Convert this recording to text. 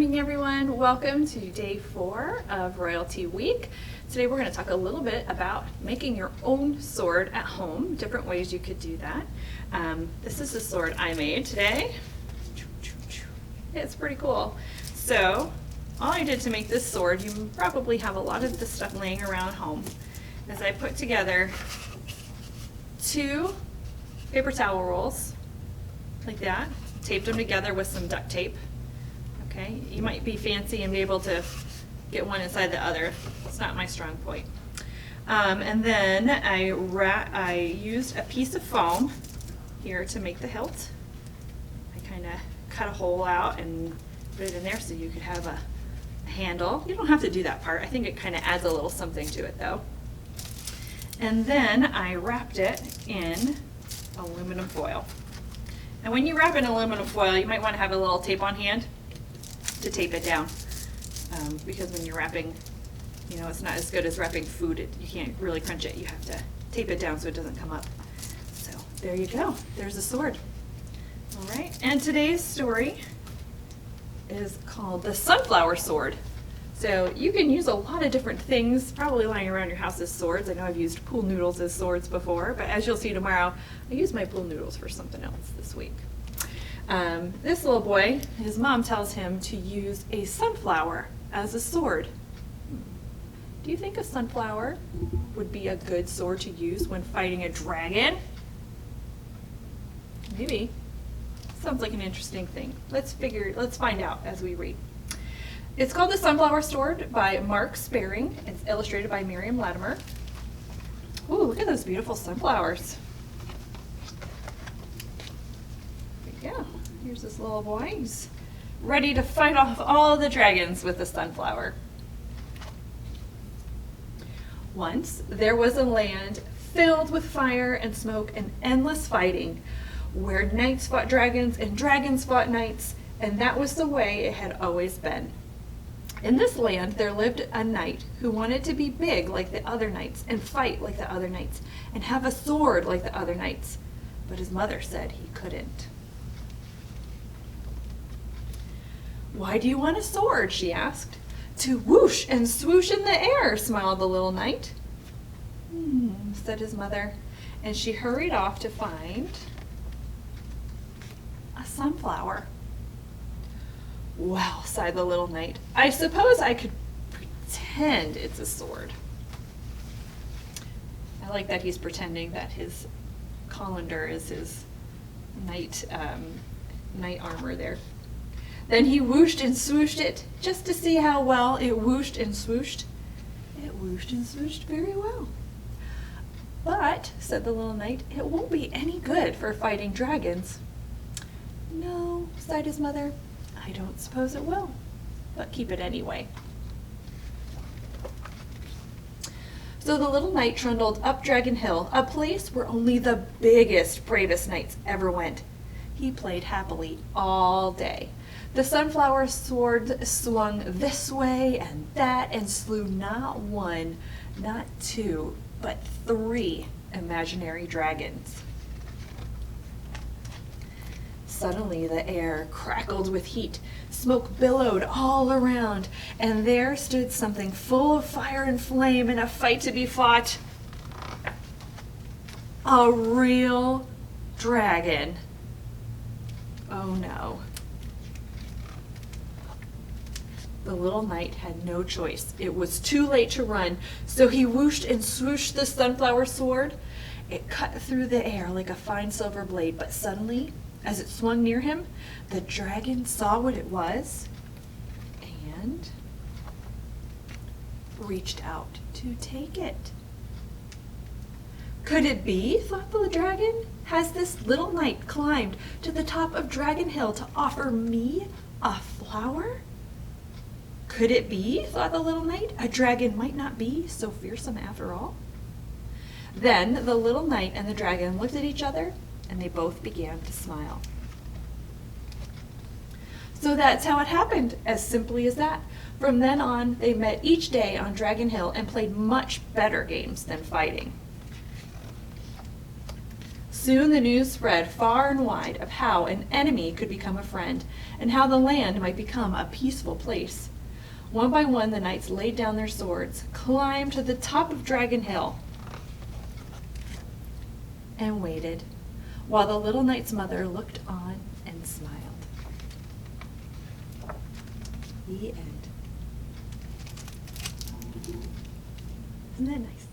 morning, everyone. Welcome to day 4 of Royalty Week. Today we're going to talk a little bit about making your own sword at home, different ways you could do that. This is the sword I made today. It's pretty cool. So all I did to make this sword, you probably have a lot of this stuff laying around home, is I put together 2 paper towel rolls like that, taped them together with some duct tape. Okay, you might be fancy and be able to get one inside the other. It's not my strong point. And then I used a piece of foam here to make the hilt. I kind of cut a hole out and put it in there so you could have a handle. You don't have to do that part. I think it kind of adds a little something to it though. And then I wrapped it in aluminum foil. And when you wrap in aluminum foil, you might want to have a little tape on hand to tape it down, because when you're wrapping, you know, it's not as good as wrapping food. You can't really crunch it. You have to tape it down so it doesn't come up. So there you go. There's a sword. All right. And today's story is called The Sunflower Sword. So you can use a lot of different things probably lying around your house as swords. I know I've used pool noodles as swords before, but as you'll see tomorrow, I use my pool noodles for something else this week. This little boy, his mom tells him to use a sunflower as a sword. Do you think a sunflower would be a good sword to use when fighting a dragon? Maybe. Sounds like an interesting thing. Let's find out as we read. It's called The Sunflower Sword by Mark Sparing. It's illustrated by Miriam Latimer. Ooh, look at those beautiful sunflowers. There you go. Here's this little boy. He's ready to fight off all the dragons with the sunflower. Once there was a land filled with fire and smoke and endless fighting, where knights fought dragons and dragons fought knights, and that was the way it had always been. In this land there lived a knight who wanted to be big like the other knights and fight like the other knights and have a sword like the other knights, but his mother said he couldn't. "Why do you want a sword?" she asked. "To whoosh and swoosh in the air," smiled the little knight. Said his mother, and she hurried off to find a sunflower. "Well," sighed the little knight, "I suppose I could pretend it's a sword." I like that he's pretending that his colander is his knight armor there. Then he whooshed and swooshed it, just to see how well it whooshed and swooshed. It whooshed and swooshed very well. "But," said the little knight, "it won't be any good for fighting dragons." "No," sighed his mother, "I don't suppose it will, but keep it anyway." So the little knight trundled up Dragon Hill, a place where only the biggest, bravest knights ever went. He played happily all day. The sunflower sword swung this way and that and slew not 1, not 2, but 3 imaginary dragons. Suddenly the air crackled with heat, smoke billowed all around, and there stood something full of fire and flame in a fight to be fought. A real dragon. Oh no. The little knight had no choice. It was too late to run, so he whooshed and swooshed the sunflower sword. It cut through the air like a fine silver blade, but suddenly, as it swung near him, the dragon saw what it was and reached out to take it. "Could it be?" thought the dragon. "Has this little knight climbed to the top of Dragon Hill to offer me a flower? Could it be?" thought the little knight. "A dragon might not be so fearsome after all." Then the little knight and the dragon looked at each other, and they both began to smile. So that's how it happened, as simply as that. From then on, they met each day on Dragon Hill and played much better games than fighting. Soon the news spread far and wide of how an enemy could become a friend, and how the land might become a peaceful place. One by one the knights laid down their swords, climbed to the top of Dragon Hill, and waited, while the little knight's mother looked on and smiled. The end. Isn't that nice?